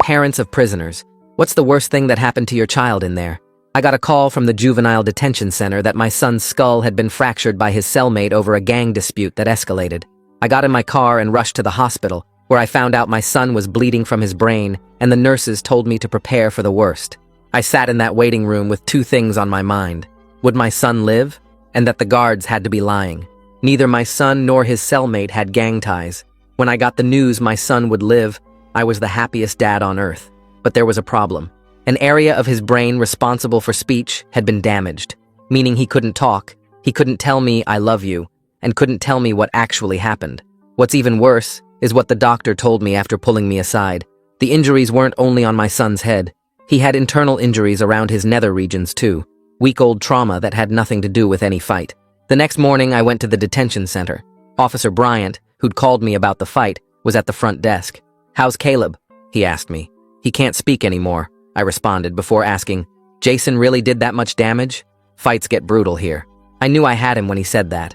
Parents of prisoners, what's the worst thing that happened to your child in there? I got a call from the juvenile detention center that my son's skull had been fractured by his cellmate over a gang dispute that escalated. I got in my car and rushed to the hospital, where I found out my son was bleeding from his brain, and the nurses told me to prepare for the worst. I sat in that waiting room with two things on my mind. Would my son live? And that the guards had to be lying. Neither my son nor his cellmate had gang ties. When I got the news my son would live, I was the happiest dad on earth. But there was a problem. An area of his brain responsible for speech had been damaged, meaning he couldn't talk, he couldn't tell me I love you, and couldn't tell me what actually happened. What's even worse is what the doctor told me after pulling me aside. The injuries weren't only on my son's head. He had internal injuries around his nether regions too. Week-old trauma that had nothing to do with any fight. The next morning I went to the detention center. Officer Bryant, who'd called me about the fight, was at the front desk. "How's Caleb?" he asked me. "He can't speak anymore," I responded before asking, "Jason really did that much damage?" Fights get brutal here. I knew I had him when he said that.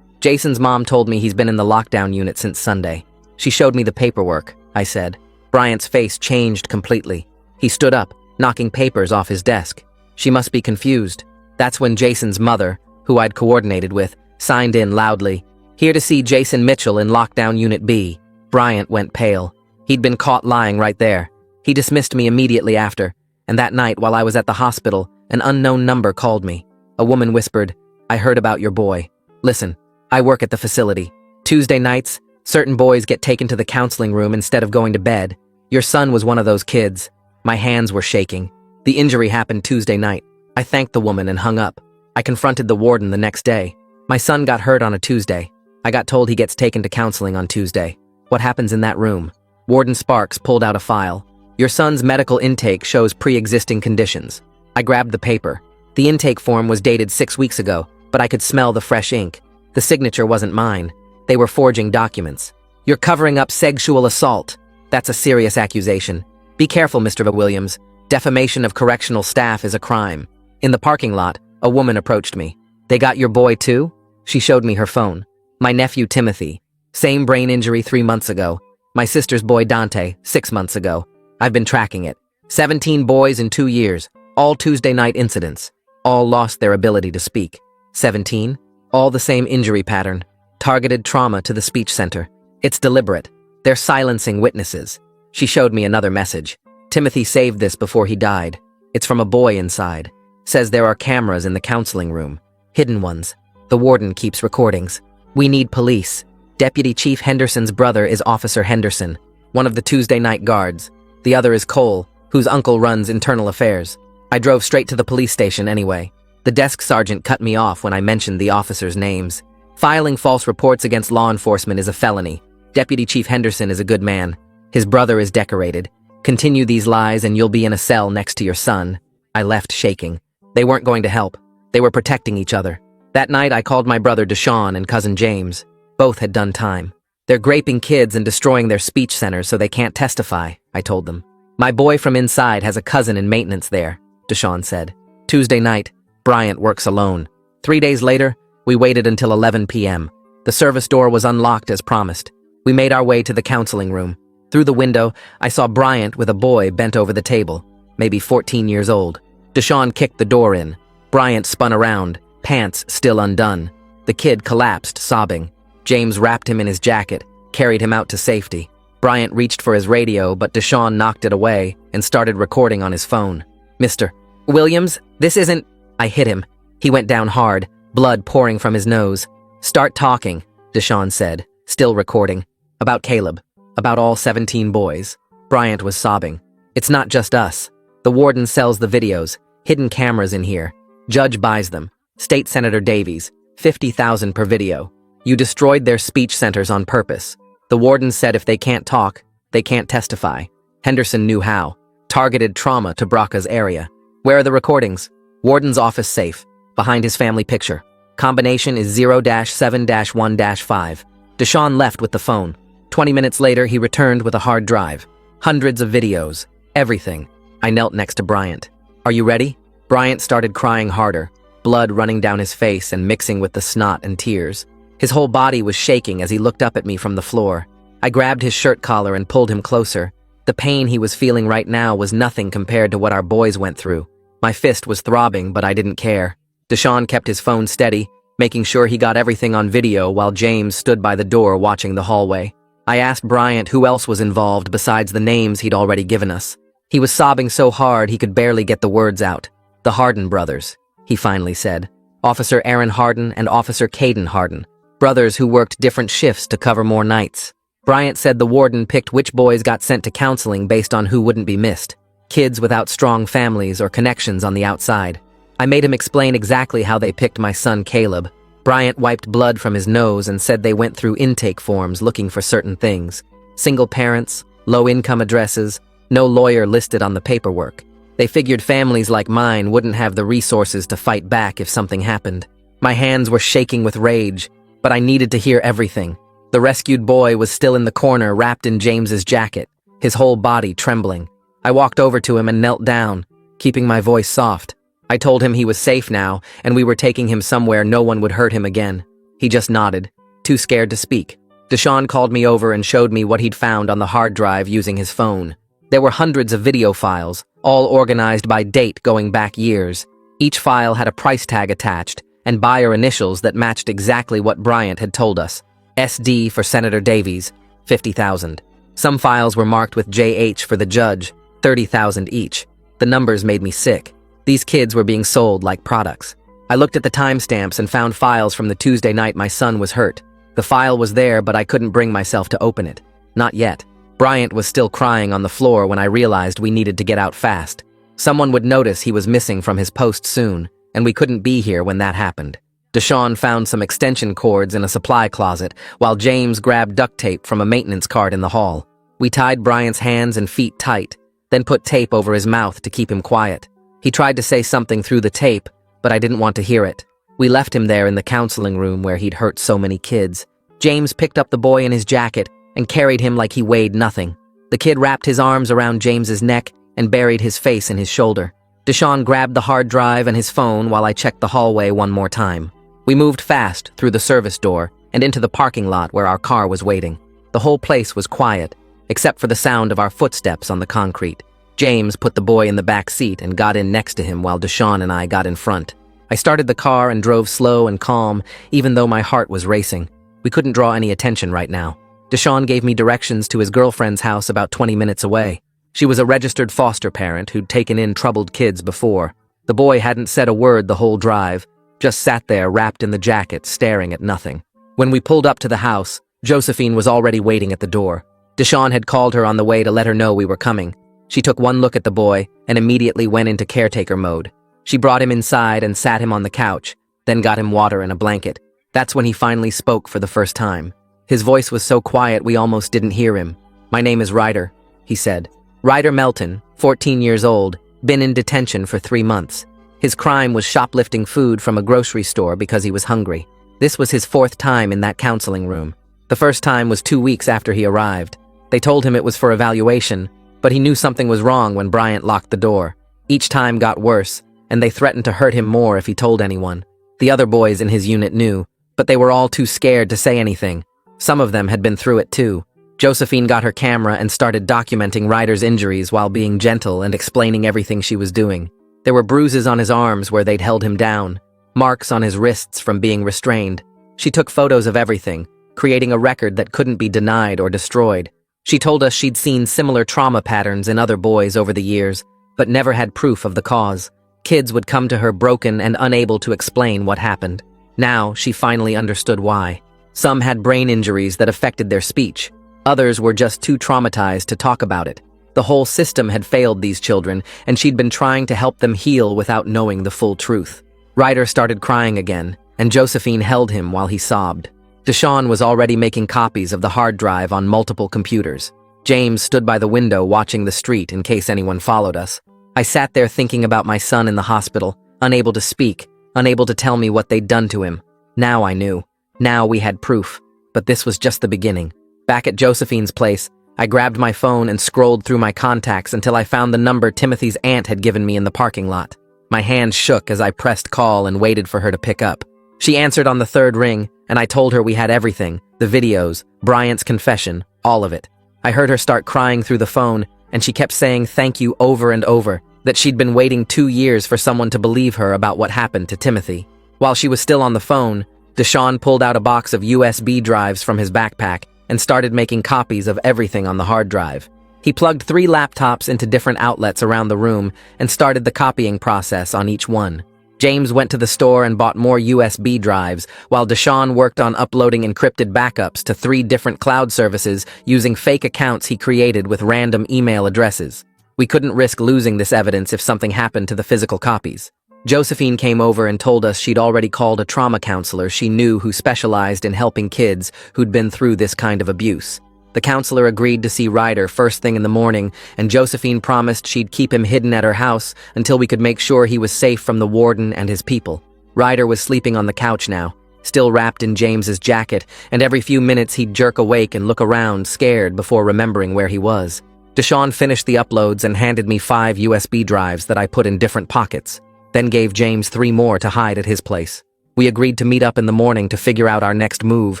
Jason's mom told me he's been in the lockdown unit since Sunday. She showed me the paperwork, I said. Bryant's face changed completely. He stood up, knocking papers off his desk. She must be confused. That's when Jason's mother, who I'd coordinated with, signed in loudly, "Here to see Jason Mitchell in Lockdown Unit B." Bryant went pale. He'd been caught lying right there. He dismissed me immediately after, and that night while I was at the hospital, an unknown number called me. A woman whispered, "I heard about your boy. Listen, I work at the facility. Tuesday nights, certain boys get taken to the counseling room instead of going to bed. Your son was one of those kids." My hands were shaking. The injury happened Tuesday night. I thanked the woman and hung up. I confronted the warden the next day. My son got hurt on a Tuesday. I got told he gets taken to counseling on Tuesday. What happens in that room? Warden Sparks pulled out a file. "Your son's medical intake shows pre-existing conditions." I grabbed the paper. The intake form was dated 6 weeks ago, but I could smell the fresh ink. The signature wasn't mine. They were forging documents. "You're covering up sexual assault." "That's a serious accusation. Be careful, Mr. Williams. Defamation of correctional staff is a crime." In the parking lot, a woman approached me. "They got your boy too?" She showed me her phone. "My nephew Timothy. Same brain injury 3 months ago. My sister's boy Dante, 6 months ago. I've been tracking it. 17 boys in 2 years. All Tuesday night incidents. All lost their ability to speak. 17? All the same injury pattern. Targeted trauma to the speech center. It's deliberate. They're silencing witnesses." She showed me another message. "Timothy saved this before he died. It's from a boy inside. Says there are cameras in the counseling room. Hidden ones. The warden keeps recordings. We need police. Deputy Chief Henderson's brother is Officer Henderson, one of the Tuesday night guards. The other is Cole, whose uncle runs internal affairs." I drove straight to the police station anyway. The desk sergeant cut me off when I mentioned the officers' names. "Filing false reports against law enforcement is a felony. Deputy Chief Henderson is a good man. His brother is decorated. Continue these lies and you'll be in a cell next to your son." I left shaking. They weren't going to help. They were protecting each other. That night I called my brother Deshaun and cousin James. Both had done time. "They're graping kids and destroying their speech centers so they can't testify," I told them. "My boy from inside has a cousin in maintenance there," Deshaun said. Tuesday night, Bryant works alone. 3 days later, we waited until 11 p.m. The service door was unlocked as promised. We made our way to the counseling room. Through the window, I saw Bryant with a boy bent over the table, maybe 14 years old. Deshaun kicked the door in. Bryant spun around, pants still undone. The kid collapsed, sobbing. James wrapped him in his jacket, carried him out to safety. Bryant reached for his radio, but Deshaun knocked it away and started recording on his phone. "Mr. Williams, this isn't—" I hit him. He went down hard, blood pouring from his nose. "Start talking," Deshaun said, still recording. "About Caleb. About all 17 boys." Bryant was sobbing. "It's not just us. The warden sells the videos. Hidden cameras in here. Judge buys them. State Senator Davies. 50,000 per video. You destroyed their speech centers on purpose. The warden said if they can't talk, they can't testify. Henderson knew how. Targeted trauma to Braca's area. Where are the recordings? Warden's office safe. Behind his family picture. Combination is 0-7-1-5. Deshaun left with the phone. 20 minutes later, he returned with a hard drive. Hundreds of videos. Everything. I knelt next to Bryant. "Are you ready?" Bryant started crying harder, blood running down his face and mixing with the snot and tears. His whole body was shaking as he looked up at me from the floor. I grabbed his shirt collar and pulled him closer. The pain he was feeling right now was nothing compared to what our boys went through. My fist was throbbing, but I didn't care. Deshaun kept his phone steady, making sure he got everything on video while James stood by the door watching the hallway. I asked Bryant who else was involved besides the names he'd already given us. He was sobbing so hard he could barely get the words out. The Harden brothers, he finally said. Officer Aaron Harden and Officer Caden Harden. Brothers who worked different shifts to cover more nights. Bryant said the warden picked which boys got sent to counseling based on who wouldn't be missed. Kids without strong families or connections on the outside. I made him explain exactly how they picked my son Caleb. Bryant wiped blood from his nose and said they went through intake forms looking for certain things. Single parents, low-income addresses, no lawyer listed on the paperwork. They figured families like mine wouldn't have the resources to fight back if something happened. My hands were shaking with rage, but I needed to hear everything. The rescued boy was still in the corner wrapped in James's jacket, his whole body trembling. I walked over to him and knelt down, keeping my voice soft. I told him he was safe now, and we were taking him somewhere no one would hurt him again. He just nodded, too scared to speak. Deshaun called me over and showed me what he'd found on the hard drive using his phone. There were hundreds of video files, all organized by date going back years. Each file had a price tag attached, and buyer initials that matched exactly what Bryant had told us. SD for Senator Davies, $50,000. Some files were marked with JH for the judge, $30,000 each. The numbers made me sick. These kids were being sold like products. I looked at the timestamps and found files from the Tuesday night my son was hurt. The file was there, but I couldn't bring myself to open it. Not yet. Bryant was still crying on the floor when I realized we needed to get out fast. Someone would notice he was missing from his post soon, and we couldn't be here when that happened. Deshaun found some extension cords in a supply closet, while James grabbed duct tape from a maintenance cart in the hall. We tied Bryant's hands and feet tight, then put tape over his mouth to keep him quiet. He tried to say something through the tape, but I didn't want to hear it. We left him there in the counseling room where he'd hurt so many kids. James picked up the boy in his jacket and carried him like he weighed nothing. The kid wrapped his arms around James's neck and buried his face in his shoulder. Deshaun grabbed the hard drive and his phone while I checked the hallway one more time. We moved fast through the service door and into the parking lot where our car was waiting. The whole place was quiet, except for the sound of our footsteps on the concrete. James put the boy in the back seat and got in next to him while Deshaun and I got in front. I started the car and drove slow and calm, even though my heart was racing. We couldn't draw any attention right now. Deshaun gave me directions to his girlfriend's house about 20 minutes away. She was a registered foster parent who'd taken in troubled kids before. The boy hadn't said a word the whole drive, just sat there wrapped in the jacket, staring at nothing. When we pulled up to the house, Josephine was already waiting at the door. Deshaun had called her on the way to let her know we were coming. She took one look at the boy and immediately went into caretaker mode. She brought him inside and sat him on the couch, then got him water and a blanket. That's when he finally spoke for the first time. His voice was so quiet we almost didn't hear him. "My name is Ryder," he said. Ryder Melton, 14 years old, been in detention for 3 months. His crime was shoplifting food from a grocery store because he was hungry. This was his 4th time in that counseling room. The first time was 2 weeks after he arrived. They told him it was for evaluation, but he knew something was wrong when Bryant locked the door. Each time got worse, and they threatened to hurt him more if he told anyone. The other boys in his unit knew, but they were all too scared to say anything. Some of them had been through it too. Josephine got her camera and started documenting Ryder's injuries while being gentle and explaining everything she was doing. There were bruises on his arms where they'd held him down, marks on his wrists from being restrained. She took photos of everything, creating a record that couldn't be denied or destroyed. She told us she'd seen similar trauma patterns in other boys over the years, but never had proof of the cause. Kids would come to her broken and unable to explain what happened. Now, she finally understood why. Some had brain injuries that affected their speech. Others were just too traumatized to talk about it. The whole system had failed these children, and she'd been trying to help them heal without knowing the full truth. Ryder started crying again, and Josephine held him while he sobbed. Deshaun was already making copies of the hard drive on multiple computers. James stood by the window watching the street in case anyone followed us. I sat there thinking about my son in the hospital, unable to speak, unable to tell me what they'd done to him. Now I knew. Now we had proof. But this was just the beginning. Back at Josephine's place, I grabbed my phone and scrolled through my contacts until I found the number Timothy's aunt had given me in the parking lot. My hand shook as I pressed call and waited for her to pick up. She answered on the 3rd ring, and I told her we had everything, the videos, Bryant's confession, all of it. I heard her start crying through the phone, and she kept saying thank you over and over, that she'd been waiting 2 years for someone to believe her about what happened to Timothy. While she was still on the phone, Deshaun pulled out a box of USB drives from his backpack and started making copies of everything on the hard drive. He plugged 3 laptops into different outlets around the room and started the copying process on each one. James went to the store and bought more USB drives, while Deshaun worked on uploading encrypted backups to 3 different cloud services using fake accounts he created with random email addresses. We couldn't risk losing this evidence if something happened to the physical copies. Josephine came over and told us she'd already called a trauma counselor she knew who specialized in helping kids who'd been through this kind of abuse. The counselor agreed to see Ryder first thing in the morning, and Josephine promised she'd keep him hidden at her house until we could make sure he was safe from the warden and his people. Ryder was sleeping on the couch now, still wrapped in James's jacket, and every few minutes he'd jerk awake and look around, scared, before remembering where he was. Deshaun finished the uploads and handed me 5 USB drives that I put in different pockets, then gave James 3 more to hide at his place. We agreed to meet up in the morning to figure out our next move,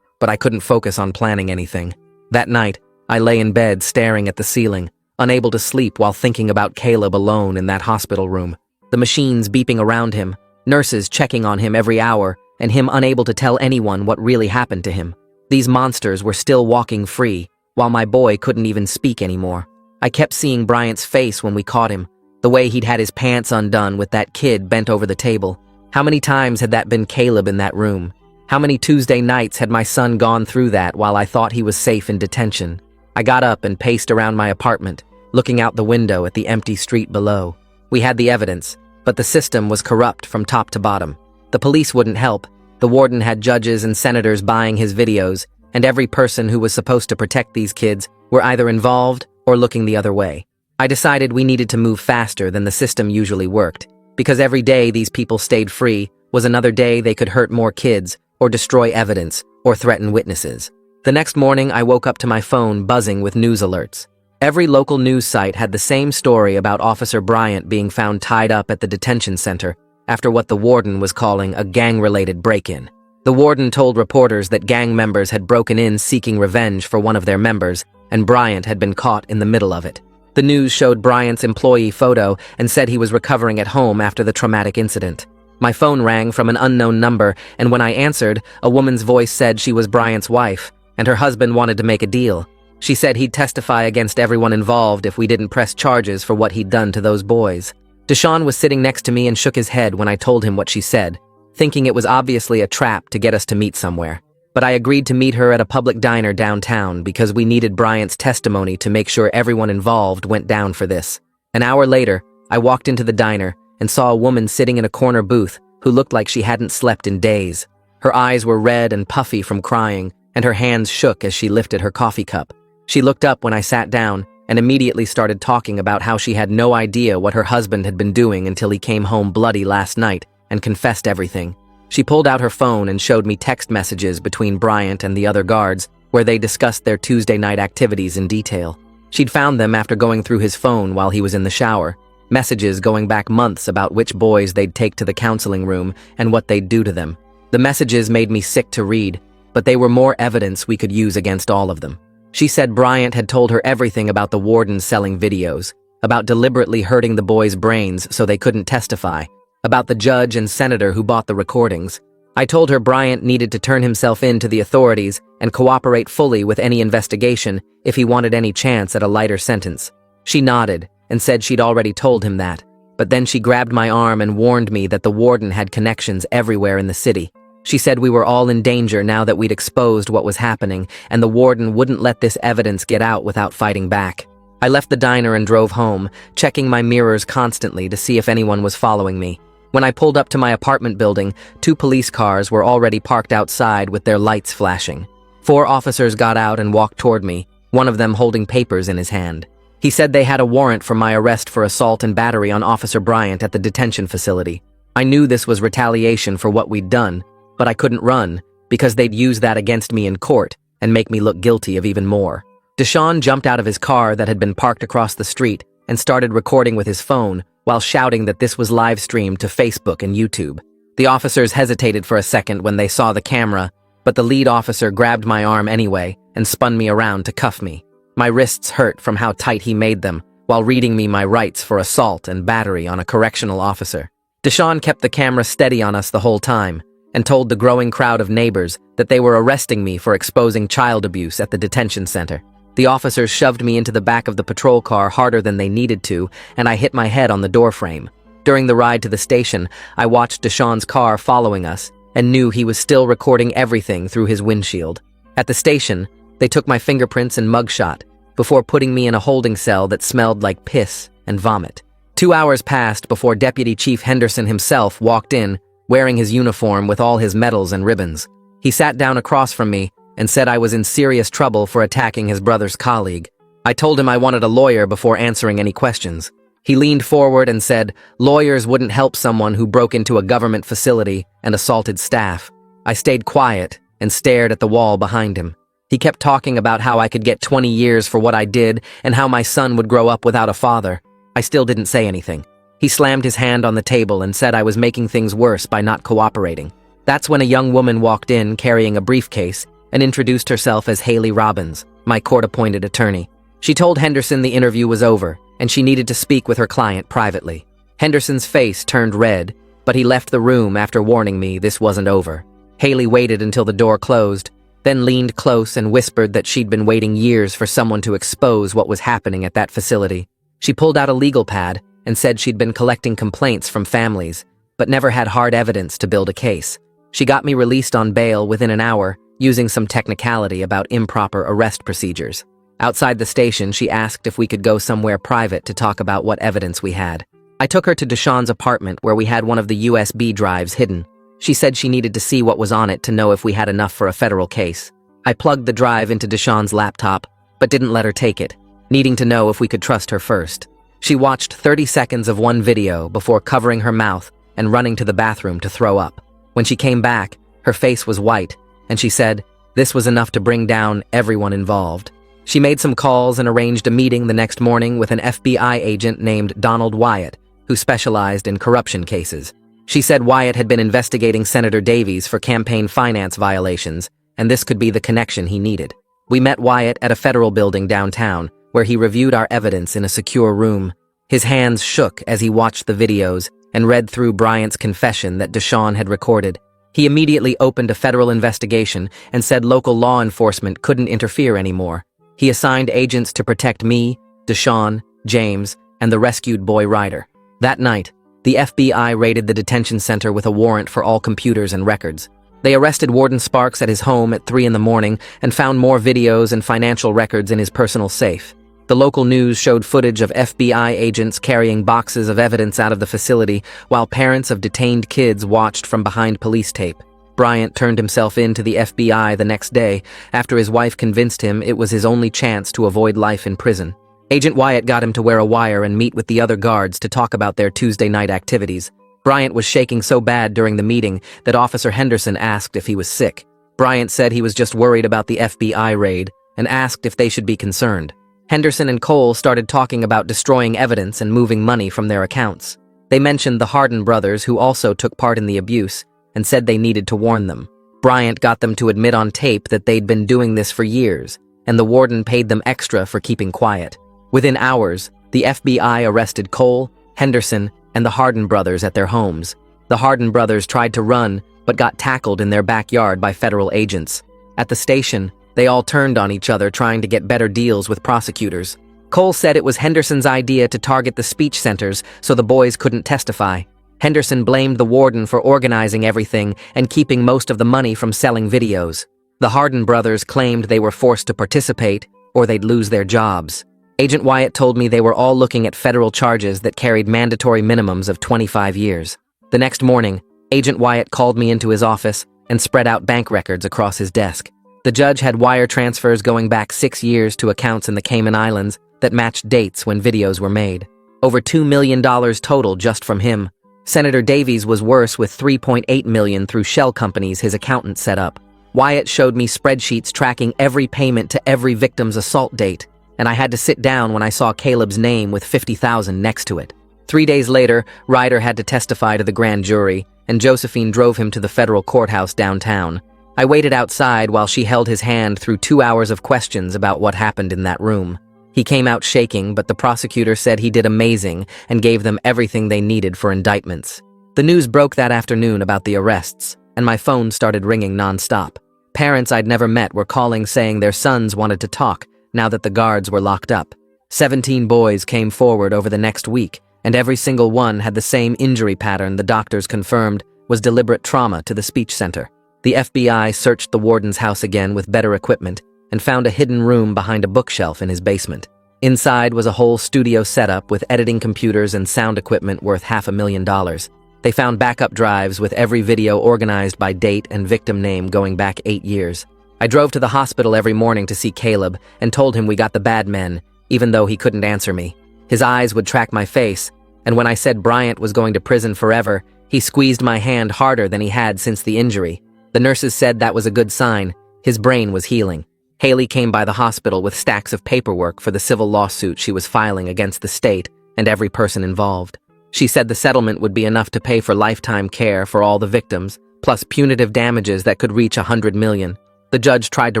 but I couldn't focus on planning anything. That night, I lay in bed staring at the ceiling, unable to sleep while thinking about Caleb alone in that hospital room. The machines beeping around him, nurses checking on him every hour, and him unable to tell anyone what really happened to him. These monsters were still walking free, while my boy couldn't even speak anymore. I kept seeing Bryant's face when we caught him, the way he'd had his pants undone with that kid bent over the table. How many times had that been Caleb in that room? How many Tuesday nights had my son gone through that while I thought he was safe in detention? I got up and paced around my apartment, looking out the window at the empty street below. We had the evidence, but the system was corrupt from top to bottom. The police wouldn't help. The warden had judges and senators buying his videos, and every person who was supposed to protect these kids were either involved or looking the other way. I decided we needed to move faster than the system usually worked, because every day these people stayed free was another day they could hurt more kids, or destroy evidence, or threaten witnesses. The next morning, I woke up to my phone buzzing with news alerts. Every local news site had the same story about Officer Bryant being found tied up at the detention center after what the warden was calling a gang-related break-in. The warden told reporters that gang members had broken in seeking revenge for one of their members, and Bryant had been caught in the middle of it. The news showed Bryant's employee photo and said he was recovering at home after the traumatic incident. My phone rang from an unknown number, and when I answered, a woman's voice said she was Bryant's wife, and her husband wanted to make a deal. She said he'd testify against everyone involved if we didn't press charges for what he'd done to those boys. Deshaun was sitting next to me and shook his head when I told him what she said, thinking it was obviously a trap to get us to meet somewhere. But I agreed to meet her at a public diner downtown because we needed Bryant's testimony to make sure everyone involved went down for this. An hour later, I walked into the diner and saw a woman sitting in a corner booth who looked like she hadn't slept in days. Her eyes were red and puffy from crying, and her hands shook as she lifted her coffee cup. She looked up when I sat down and immediately started talking about how she had no idea what her husband had been doing until he came home bloody last night and confessed everything. She pulled out her phone and showed me text messages between Bryant and the other guards where they discussed their Tuesday night activities in detail. She'd found them after going through his phone while he was in the shower, messages going back months about which boys they'd take to the counseling room and what they'd do to them. The messages made me sick to read, but they were more evidence we could use against all of them. She said Bryant had told her everything about the warden selling videos, about deliberately hurting the boys' brains so they couldn't testify, about the judge and senator who bought the recordings. I told her Bryant needed to turn himself in to the authorities and cooperate fully with any investigation if he wanted any chance at a lighter sentence. She nodded and said she'd already told him that, but then she grabbed my arm and warned me that the warden had connections everywhere in the city. She said we were all in danger now that we'd exposed what was happening, and the warden wouldn't let this evidence get out without fighting back. I left the diner and drove home, checking my mirrors constantly to see if anyone was following me. When I pulled up to my apartment building, 2 police cars were already parked outside with their lights flashing. 4 officers got out and walked toward me, one of them holding papers in his hand. He said they had a warrant for my arrest for assault and battery on Officer Bryant at the detention facility. I knew this was retaliation for what we'd done, but I couldn't run because they'd use that against me in court and make me look guilty of even more. Deshaun jumped out of his car that had been parked across the street and started recording with his phone while shouting that this was live streamed to Facebook and YouTube. The officers hesitated for a second when they saw the camera, but the lead officer grabbed my arm anyway and spun me around to cuff me. My wrists hurt from how tight he made them, while reading me my rights for assault and battery on a correctional officer. Deshawn kept the camera steady on us the whole time, and told the growing crowd of neighbors that they were arresting me for exposing child abuse at the detention center. The officers shoved me into the back of the patrol car harder than they needed to, and I hit my head on the doorframe. During the ride to the station, I watched Deshawn's car following us, and knew he was still recording everything through his windshield. At the station, they took my fingerprints and mugshot, before putting me in a holding cell that smelled like piss and vomit. 2 hours passed before Deputy Chief Henderson himself walked in, wearing his uniform with all his medals and ribbons. He sat down across from me and said I was in serious trouble for attacking his brother's colleague. I told him I wanted a lawyer before answering any questions. He leaned forward and said lawyers wouldn't help someone who broke into a government facility and assaulted staff. I stayed quiet and stared at the wall behind him. He kept talking about how I could get 20 years for what I did and how my son would grow up without a father. I still didn't say anything. He slammed his hand on the table and said I was making things worse by not cooperating. That's when a young woman walked in carrying a briefcase and introduced herself as Haley Robbins, my court-appointed attorney. She told Henderson the interview was over and she needed to speak with her client privately. Henderson's face turned red, but he left the room after warning me this wasn't over. Haley waited until the door closed, then leaned close and whispered that she'd been waiting years for someone to expose what was happening at that facility. She pulled out a legal pad and said she'd been collecting complaints from families, but never had hard evidence to build a case. She got me released on bail within an hour, using some technicality about improper arrest procedures. Outside the station, she asked if we could go somewhere private to talk about what evidence we had. I took her to Deshawn's apartment where we had one of the USB drives hidden. She said she needed to see what was on it to know if we had enough for a federal case. I plugged the drive into Deshawn's laptop, but didn't let her take it, needing to know if we could trust her first. She watched 30 seconds of one video before covering her mouth and running to the bathroom to throw up. When she came back, her face was white, and she said this was enough to bring down everyone involved. She made some calls and arranged a meeting the next morning with an FBI agent named Donald Wyatt, who specialized in corruption cases. She said Wyatt had been investigating Senator Davies for campaign finance violations, and this could be the connection he needed. We met Wyatt at a federal building downtown, where he reviewed our evidence in a secure room. His hands shook as he watched the videos and read through Bryant's confession that Deshawn had recorded. He immediately opened a federal investigation and said local law enforcement couldn't interfere anymore. He assigned agents to protect me, Deshawn, James, and the rescued boy Ryder. That night, the FBI raided the detention center with a warrant for all computers and records. They arrested Warden Sparks at his home at 3 in the morning and found more videos and financial records in his personal safe. The local news showed footage of FBI agents carrying boxes of evidence out of the facility, while parents of detained kids watched from behind police tape. Bryant turned himself in to the FBI the next day after his wife convinced him it was his only chance to avoid life in prison. Agent Wyatt got him to wear a wire and meet with the other guards to talk about their Tuesday night activities. Bryant was shaking so bad during the meeting that Officer Henderson asked if he was sick. Bryant said he was just worried about the FBI raid and asked if they should be concerned. Henderson and Cole started talking about destroying evidence and moving money from their accounts. They mentioned the Hardin brothers who also took part in the abuse and said they needed to warn them. Bryant got them to admit on tape that they'd been doing this for years, and the warden paid them extra for keeping quiet. Within hours, the FBI arrested Cole, Henderson, and the Hardin brothers at their homes. The Hardin brothers tried to run, but got tackled in their backyard by federal agents. At the station, they all turned on each other trying to get better deals with prosecutors. Cole said it was Henderson's idea to target the speech centers so the boys couldn't testify. Henderson blamed the warden for organizing everything and keeping most of the money from selling videos. The Hardin brothers claimed they were forced to participate or they'd lose their jobs. Agent Wyatt told me they were all looking at federal charges that carried mandatory minimums of 25 years. The next morning, Agent Wyatt called me into his office and spread out bank records across his desk. The judge had wire transfers going back 6 years to accounts in the Cayman Islands that matched dates when videos were made. Over $2 million total just from him. Senator Davies was worse with $3.8 million through shell companies his accountant set up. Wyatt showed me spreadsheets tracking every payment to every victim's assault date, and I had to sit down when I saw Caleb's name with $50,000 next to it. 3 days later, Ryder had to testify to the grand jury, and Josephine drove him to the federal courthouse downtown. I waited outside while she held his hand through 2 hours of questions about what happened in that room. He came out shaking, but the prosecutor said he did amazing and gave them everything they needed for indictments. The news broke that afternoon about the arrests, and my phone started ringing nonstop. Parents I'd never met were calling saying their sons wanted to talk now that the guards were locked up. 17 boys came forward over the next week, and every single one had the same injury pattern the doctors confirmed was deliberate trauma to the speech center. The FBI searched the warden's house again with better equipment and found a hidden room behind a bookshelf in his basement. Inside was a whole studio setup with editing computers and sound equipment worth $500,000. They found backup drives with every video organized by date and victim name going back 8 years. I drove to the hospital every morning to see Caleb and told him we got the bad men, even though he couldn't answer me. His eyes would track my face, and when I said Bryant was going to prison forever, he squeezed my hand harder than he had since the injury. The nurses said that was a good sign. His brain was healing. Haley came by the hospital with stacks of paperwork for the civil lawsuit she was filing against the state and every person involved. She said the settlement would be enough to pay for lifetime care for all the victims, plus punitive damages that could reach $100 million. The judge tried to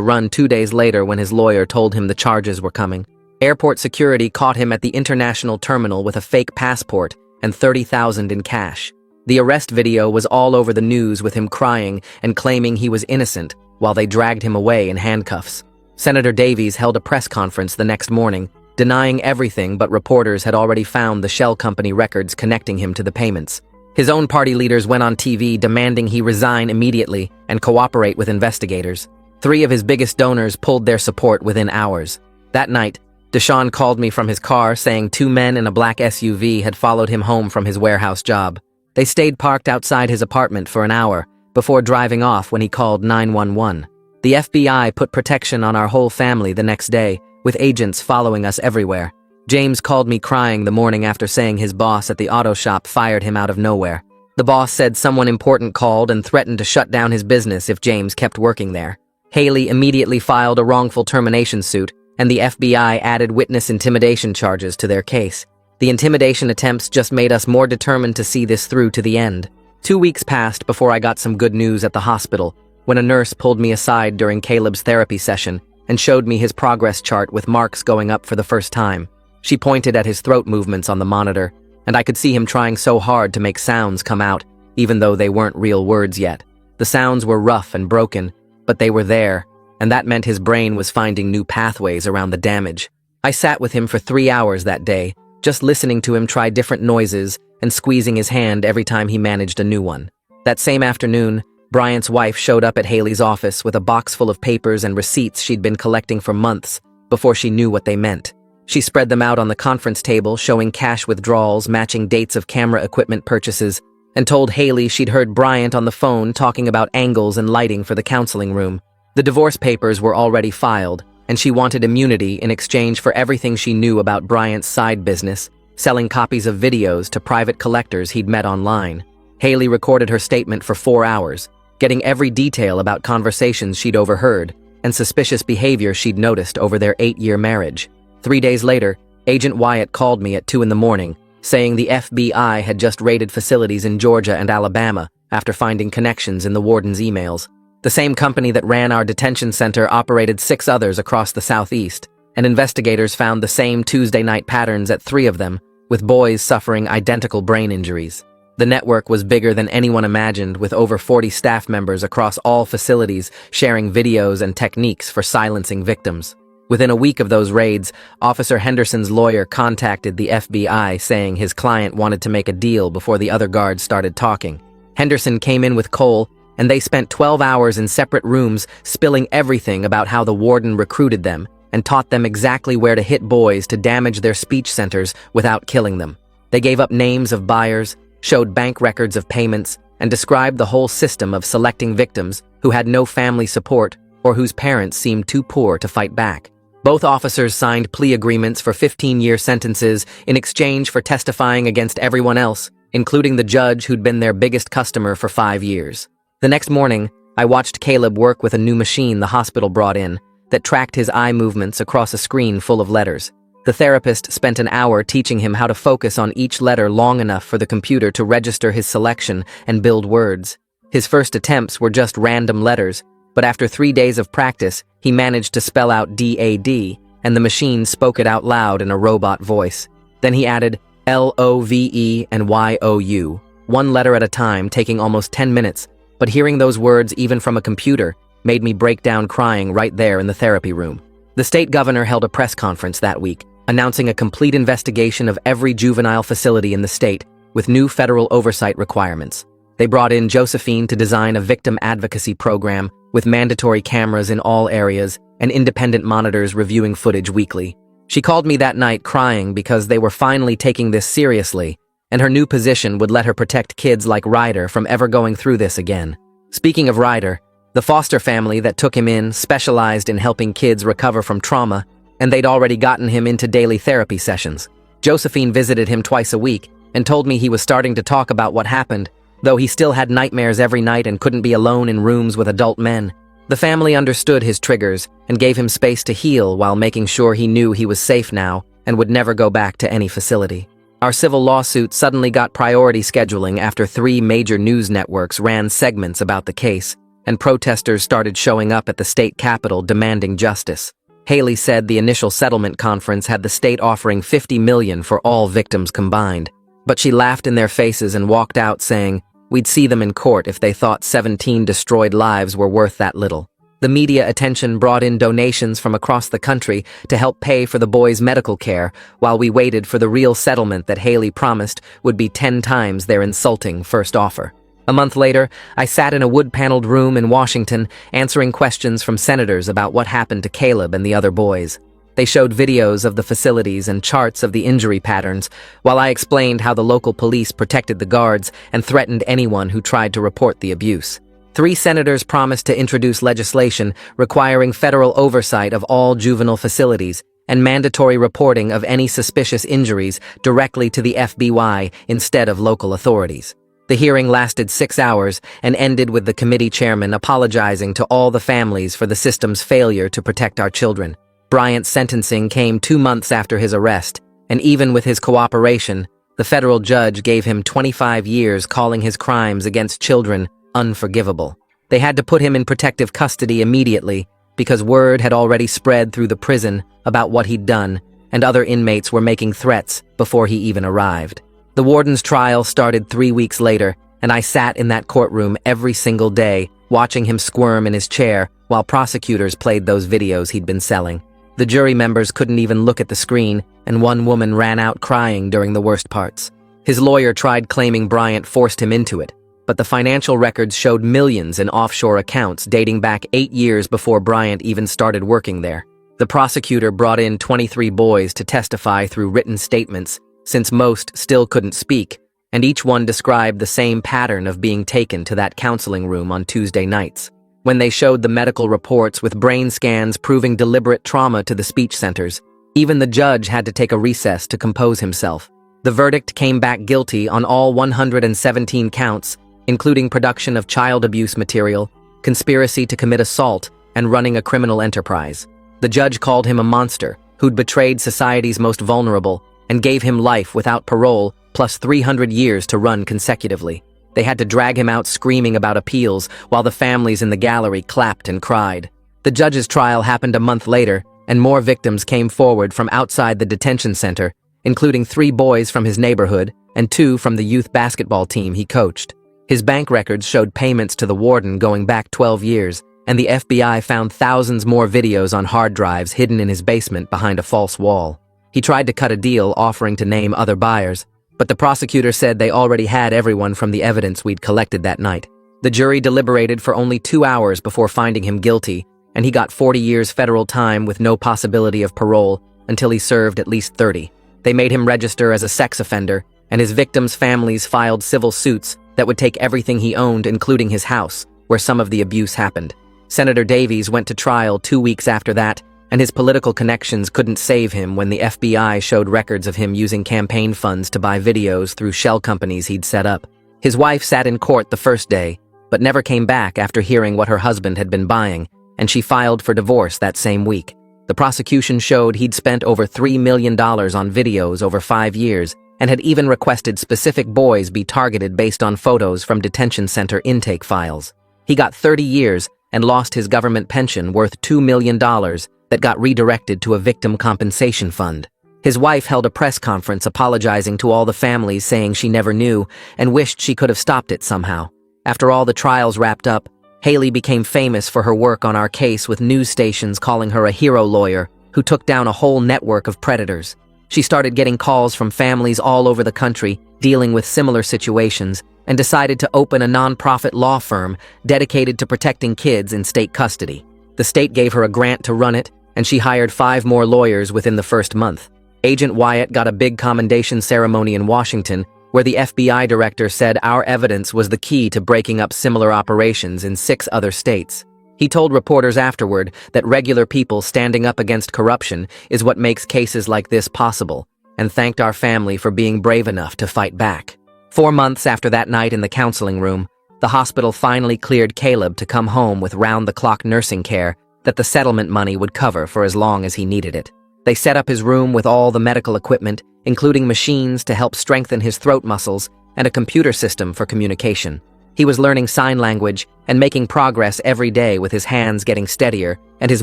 run 2 days later when his lawyer told him the charges were coming. Airport security caught him at the international terminal with a fake passport and $30,000 in cash. The arrest video was all over the news with him crying and claiming he was innocent while they dragged him away in handcuffs. Senator Davies held a press conference the next morning, denying everything, but reporters had already found the shell company records connecting him to the payments. His own party leaders went on TV demanding he resign immediately and cooperate with investigators. 3 of his biggest donors pulled their support within hours. That night, Deshaun called me from his car saying 2 men in a black SUV had followed him home from his warehouse job. They stayed parked outside his apartment for an hour before driving off when he called 911. The FBI put protection on our whole family the next day, with agents following us everywhere. James called me crying the morning after saying his boss at the auto shop fired him out of nowhere. The boss said someone important called and threatened to shut down his business if James kept working there. Haley immediately filed a wrongful termination suit, and the FBI added witness intimidation charges to their case. The intimidation attempts just made us more determined to see this through to the end. 2 weeks passed before I got some good news at the hospital, when a nurse pulled me aside during Caleb's therapy session and showed me his progress chart with marks going up for the first time. She pointed at his throat movements on the monitor, and I could see him trying so hard to make sounds come out, even though they weren't real words yet. The sounds were rough and broken, but they were there, and that meant his brain was finding new pathways around the damage. I sat with him for 3 hours that day, just listening to him try different noises and squeezing his hand every time he managed a new one. That same afternoon, Bryant's wife showed up at Haley's office with a box full of papers and receipts she'd been collecting for months before she knew what they meant. She spread them out on the conference table, showing cash withdrawals matching dates of camera equipment purchases, and told Haley she'd heard Bryant on the phone talking about angles and lighting for the counseling room. The divorce papers were already filed, and she wanted immunity in exchange for everything she knew about Bryant's side business, selling copies of videos to private collectors he'd met online. Haley recorded her statement for 4 hours, getting every detail about conversations she'd overheard and suspicious behavior she'd noticed over their 8-year marriage. 3 days later, Agent Wyatt called me at 2 in the morning, saying the FBI had just raided facilities in Georgia and Alabama after finding connections in the warden's emails. The same company that ran our detention center operated 6 others across the Southeast, and investigators found the same Tuesday night patterns at 3 of them, with boys suffering identical brain injuries. The network was bigger than anyone imagined, with over 40 staff members across all facilities sharing videos and techniques for silencing victims. Within a week of those raids, Officer Henderson's lawyer contacted the FBI saying his client wanted to make a deal before the other guards started talking. Henderson came in with Cole, and they spent 12 hours in separate rooms spilling everything about how the warden recruited them and taught them exactly where to hit boys to damage their speech centers without killing them. They gave up names of buyers, showed bank records of payments, and described the whole system of selecting victims who had no family support or whose parents seemed too poor to fight back. Both officers signed plea agreements for 15-year sentences in exchange for testifying against everyone else, including the judge who'd been their biggest customer for 5 years. The next morning, I watched Caleb work with a new machine the hospital brought in that tracked his eye movements across a screen full of letters. The therapist spent an hour teaching him how to focus on each letter long enough for the computer to register his selection and build words. His first attempts were just random letters, But after 3 days of practice, he managed to spell out DAD, and the machine spoke it out loud in a robot voice. Then he added LOVE and YOU, one letter at a time, taking almost 10 minutes, but hearing those words even from a computer made me break down crying right there in the therapy room. The state governor held a press conference that week, announcing a complete investigation of every juvenile facility in the state, with new federal oversight requirements. They brought in Josephine to design a victim advocacy program with mandatory cameras in all areas and independent monitors reviewing footage weekly. She called me that night crying because they were finally taking this seriously, and her new position would let her protect kids like Ryder from ever going through this again. Speaking of Ryder, the foster family that took him in specialized in helping kids recover from trauma, and they'd already gotten him into daily therapy sessions. Josephine visited him twice a week and told me he was starting to talk about what happened, though he still had nightmares every night and couldn't be alone in rooms with adult men. The family understood his triggers and gave him space to heal while making sure he knew he was safe now and would never go back to any facility. Our civil lawsuit suddenly got priority scheduling after 3 major news networks ran segments about the case, and protesters started showing up at the state capitol demanding justice. Haley said the initial settlement conference had the state offering $50 million for all victims combined, but she laughed in their faces and walked out saying, "We'd see them in court if they thought 17 destroyed lives were worth that little." The media attention brought in donations from across the country to help pay for the boys' medical care while we waited for the real settlement that Haley promised would be 10 times their insulting first offer. A month later, I sat in a wood-paneled room in Washington answering questions from senators about what happened to Caleb and the other boys. They showed videos of the facilities and charts of the injury patterns, while I explained how the local police protected the guards and threatened anyone who tried to report the abuse. 3 senators promised to introduce legislation requiring federal oversight of all juvenile facilities and mandatory reporting of any suspicious injuries directly to the FBI instead of local authorities. The hearing lasted 6 hours and ended with the committee chairman apologizing to all the families for the system's failure to protect our children. Bryant's sentencing came 2 months after his arrest, and even with his cooperation, the federal judge gave him 25 years, calling his crimes against children unforgivable. They had to put him in protective custody immediately because word had already spread through the prison about what he'd done, and other inmates were making threats before he even arrived. The warden's trial started 3 weeks later, and I sat in that courtroom every single day, watching him squirm in his chair while prosecutors played those videos he'd been selling. The jury members couldn't even look at the screen, and one woman ran out crying during the worst parts. His lawyer tried claiming Bryant forced him into it, but the financial records showed millions in offshore accounts dating back 8 years before Bryant even started working there. The prosecutor brought in 23 boys to testify through written statements, since most still couldn't speak, and each one described the same pattern of being taken to that counseling room on Tuesday nights. When they showed the medical reports with brain scans proving deliberate trauma to the speech centers, even the judge had to take a recess to compose himself. The verdict came back guilty on all 117 counts, including production of child abuse material, conspiracy to commit assault, and running a criminal enterprise. The judge called him a monster who'd betrayed society's most vulnerable and gave him life without parole plus 300 years to run consecutively. They had to drag him out screaming about appeals while the families in the gallery clapped and cried. The judge's trial happened a month later, and more victims came forward from outside the detention center, including 3 boys from his neighborhood and 2 from the youth basketball team he coached. His bank records showed payments to the warden going back 12 years, and the FBI found thousands more videos on hard drives hidden in his basement behind a false wall. He tried to cut a deal offering to name other buyers, but the prosecutor said they already had everyone from the evidence we'd collected that night. The jury deliberated for only 2 hours before finding him guilty, and he got 40 years federal time with no possibility of parole until he served at least 30. They made him register as a sex offender, and his victims' families filed civil suits that would take everything he owned, including his house, where some of the abuse happened. Senator Davies went to trial 2 weeks after that, and his political connections couldn't save him when the FBI showed records of him using campaign funds to buy videos through shell companies he'd set up. His wife sat in court the first day, but never came back after hearing what her husband had been buying, and she filed for divorce that same week. The prosecution showed he'd spent over $3 million on videos over 5 years, and had even requested specific boys be targeted based on photos from detention center intake files. He got 30 years and lost his government pension worth $2 million that got redirected to a victim compensation fund. His wife held a press conference apologizing to all the families, saying she never knew and wished she could have stopped it somehow. After all the trials wrapped up, Haley became famous for her work on our case, with news stations calling her a hero lawyer who took down a whole network of predators. She started getting calls from families all over the country dealing with similar situations and decided to open a nonprofit law firm dedicated to protecting kids in state custody. The state gave her a grant to run it, and she hired 5 more lawyers within the first month. Agent Wyatt got a big commendation ceremony in Washington, where the FBI director said our evidence was the key to breaking up similar operations in 6 other states. He told reporters afterward that regular people standing up against corruption is what makes cases like this possible, and thanked our family for being brave enough to fight back. 4 months after that night in the counseling room, the hospital finally cleared Caleb to come home with round-the-clock nursing care that the settlement money would cover for as long as he needed it. They set up his room with all the medical equipment, including machines to help strengthen his throat muscles and a computer system for communication. He was learning sign language and making progress every day, with his hands getting steadier and his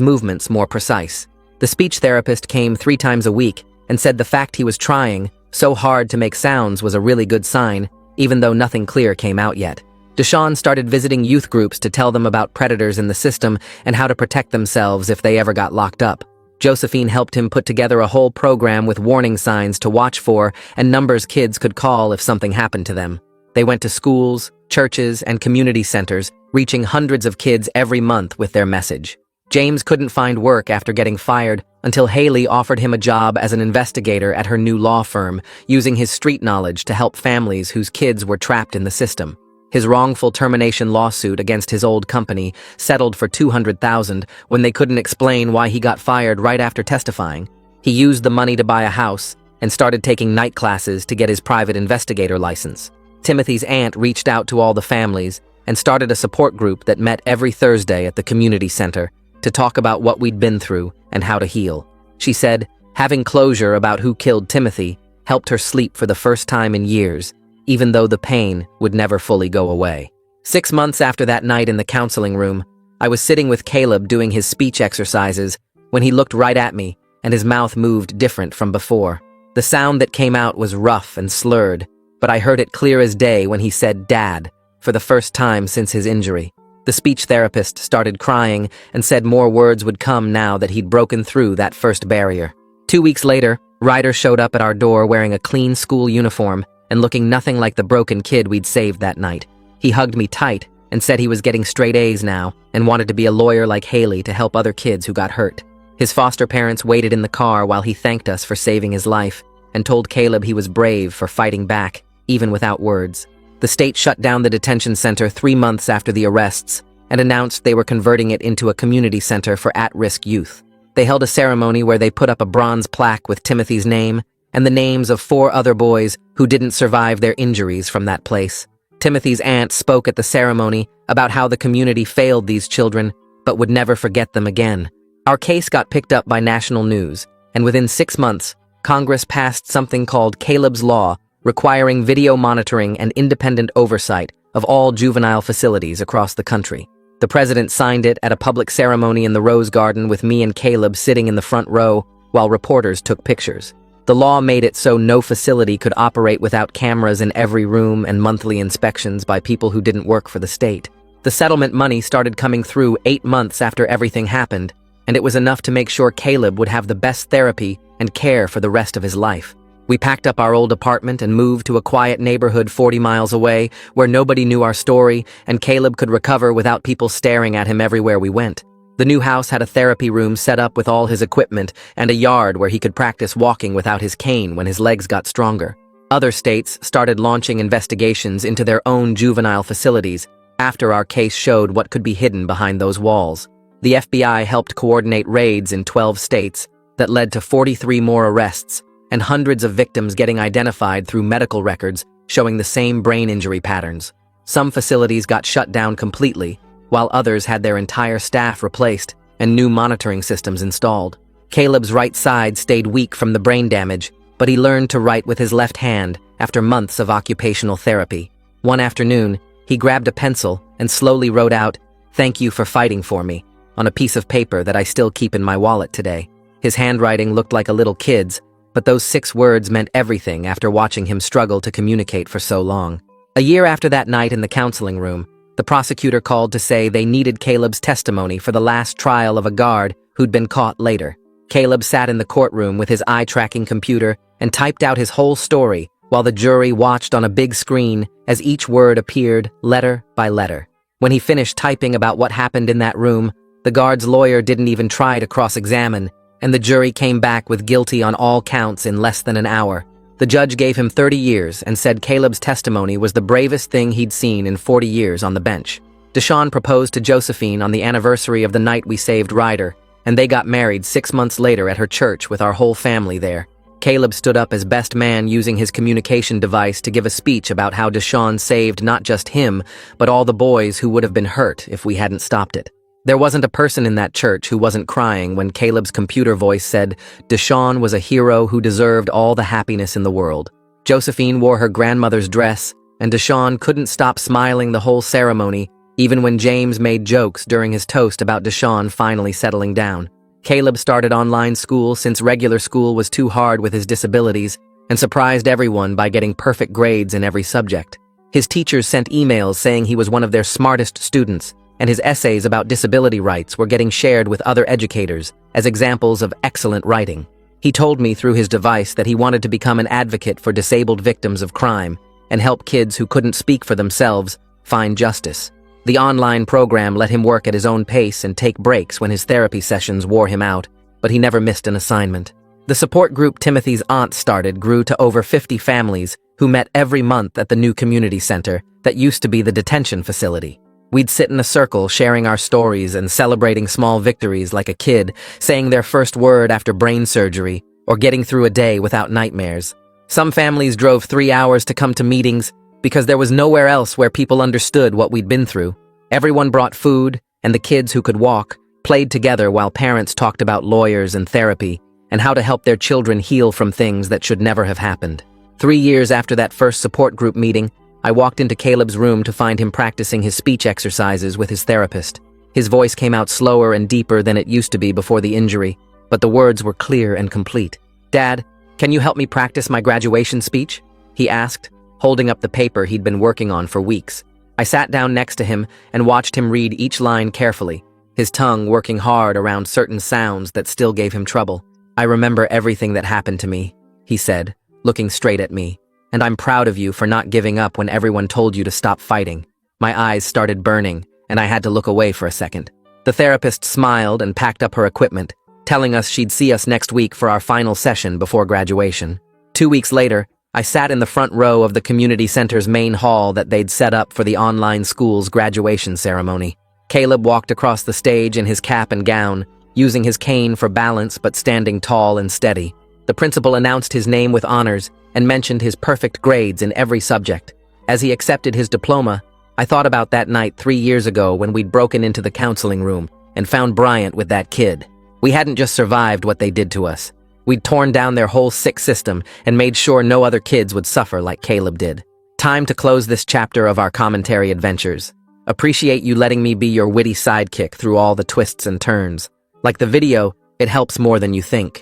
movements more precise. The speech therapist came 3 times a week and said the fact he was trying so hard to make sounds was a really good sign, even though nothing clear came out yet. Deshaun started visiting youth groups to tell them about predators in the system and how to protect themselves if they ever got locked up. Josephine helped him put together a whole program with warning signs to watch for and numbers kids could call if something happened to them. They went to schools, churches, and community centers, reaching hundreds of kids every month with their message. James couldn't find work after getting fired until Haley offered him a job as an investigator at her new law firm, using his street knowledge to help families whose kids were trapped in the system. His wrongful termination lawsuit against his old company settled for $200,000 when they couldn't explain why he got fired right after testifying. He used the money to buy a house and started taking night classes to get his private investigator license. Timothy's aunt reached out to all the families and started a support group that met every Thursday at the community center to talk about what we'd been through and how to heal. She said having closure about who killed Timothy helped her sleep for the first time in years, even though the pain would never fully go away. 6 months after that night in the counseling room, I was sitting with Caleb doing his speech exercises when he looked right at me and his mouth moved different from before. The sound that came out was rough and slurred, but I heard it clear as day when he said "Dad" for the first time since his injury. The speech therapist started crying and said more words would come now that he'd broken through that first barrier. 2 weeks later, Ryder showed up at our door wearing a clean school uniform and looking nothing like the broken kid we'd saved that night. He hugged me tight and said he was getting straight A's now and wanted to be a lawyer like Haley to help other kids who got hurt. His foster parents waited in the car while he thanked us for saving his life and told Caleb he was brave for fighting back, even without words. The state shut down the detention center 3 months after the arrests and announced they were converting it into a community center for at-risk youth. They held a ceremony where they put up a bronze plaque with Timothy's name and the names of 4 other boys who didn't survive their injuries from that place. Timothy's aunt spoke at the ceremony about how the community failed these children but would never forget them again. Our case got picked up by national news, and within 6 months, Congress passed something called Caleb's Law, requiring video monitoring and independent oversight of all juvenile facilities across the country. The president signed it at a public ceremony in the Rose Garden with me and Caleb sitting in the front row while reporters took pictures. The law made it so no facility could operate without cameras in every room and monthly inspections by people who didn't work for the state. The settlement money started coming through 8 months after everything happened, and it was enough to make sure Caleb would have the best therapy and care for the rest of his life. We packed up our old apartment and moved to a quiet neighborhood 40 miles away where nobody knew our story and Caleb could recover without people staring at him everywhere we went. The new house had a therapy room set up with all his equipment and a yard where he could practice walking without his cane when his legs got stronger. Other states started launching investigations into their own juvenile facilities after our case showed what could be hidden behind those walls. The FBI helped coordinate raids in 12 states that led to 43 more arrests and hundreds of victims getting identified through medical records showing the same brain injury patterns. Some facilities got shut down completely, while others had their entire staff replaced and new monitoring systems installed. Caleb's right side stayed weak from the brain damage, but he learned to write with his left hand after months of occupational therapy. One afternoon, he grabbed a pencil and slowly wrote out, "Thank you for fighting for me," on a piece of paper that I still keep in my wallet today. His handwriting looked like a little kid's, but those 6 words meant everything after watching him struggle to communicate for so long. A year after that night in the counseling room, the prosecutor called to say they needed Caleb's testimony for the last trial of a guard who'd been caught later. Caleb sat in the courtroom with his eye-tracking computer and typed out his whole story while the jury watched on a big screen as each word appeared letter by letter. When he finished typing about what happened in that room, the guard's lawyer didn't even try to cross-examine, and the jury came back with guilty on all counts in less than an hour. The judge gave him 30 years and said Caleb's testimony was the bravest thing he'd seen in 40 years on the bench. Deshawn proposed to Josephine on the anniversary of the night we saved Ryder, and they got married 6 months later at her church with our whole family there. Caleb stood up as best man using his communication device to give a speech about how Deshawn saved not just him, but all the boys who would have been hurt if we hadn't stopped it. There wasn't a person in that church who wasn't crying when Caleb's computer voice said Deshawn was a hero who deserved all the happiness in the world. Josephine wore her grandmother's dress, and Deshawn couldn't stop smiling the whole ceremony, even when James made jokes during his toast about Deshawn finally settling down. Caleb started online school since regular school was too hard with his disabilities, and surprised everyone by getting perfect grades in every subject. His teachers sent emails saying he was one of their smartest students, and his essays about disability rights were getting shared with other educators as examples of excellent writing. He told me through his device that he wanted to become an advocate for disabled victims of crime and help kids who couldn't speak for themselves find justice. The online program let him work at his own pace and take breaks when his therapy sessions wore him out, but he never missed an assignment. The support group Timothy's aunt started grew to over 50 families who met every month at the new community center that used to be the detention facility. We'd sit in a circle sharing our stories and celebrating small victories like a kid saying their first word after brain surgery or getting through a day without nightmares. Some families drove 3 hours to come to meetings because there was nowhere else where people understood what we'd been through. Everyone brought food, and the kids who could walk played together while parents talked about lawyers and therapy and how to help their children heal from things that should never have happened. 3 years after that first support group meeting, I walked into Caleb's room to find him practicing his speech exercises with his therapist. His voice came out slower and deeper than it used to be before the injury, but the words were clear and complete. "Dad, can you help me practice my graduation speech?" he asked, holding up the paper he'd been working on for weeks. I sat down next to him and watched him read each line carefully, his tongue working hard around certain sounds that still gave him trouble. "I remember everything that happened to me," he said, looking straight at me. "And I'm proud of you for not giving up when everyone told you to stop fighting." My eyes started burning, and I had to look away for a second. The therapist smiled and packed up her equipment, telling us she'd see us next week for our final session before graduation. 2 weeks later, I sat in the front row of the community center's main hall that they'd set up for the online school's graduation ceremony. Caleb walked across the stage in his cap and gown, using his cane for balance but standing tall and steady. The principal announced his name with honors and mentioned his perfect grades in every subject. As he accepted his diploma, I thought about that night 3 years ago when we'd broken into the counseling room and found Bryant with that kid. We hadn't just survived what they did to us. We'd torn down their whole sick system and made sure no other kids would suffer like Caleb did. Time to close this chapter of our commentary adventures. Appreciate you letting me be your witty sidekick through all the twists and turns. Like the video, it helps more than you think.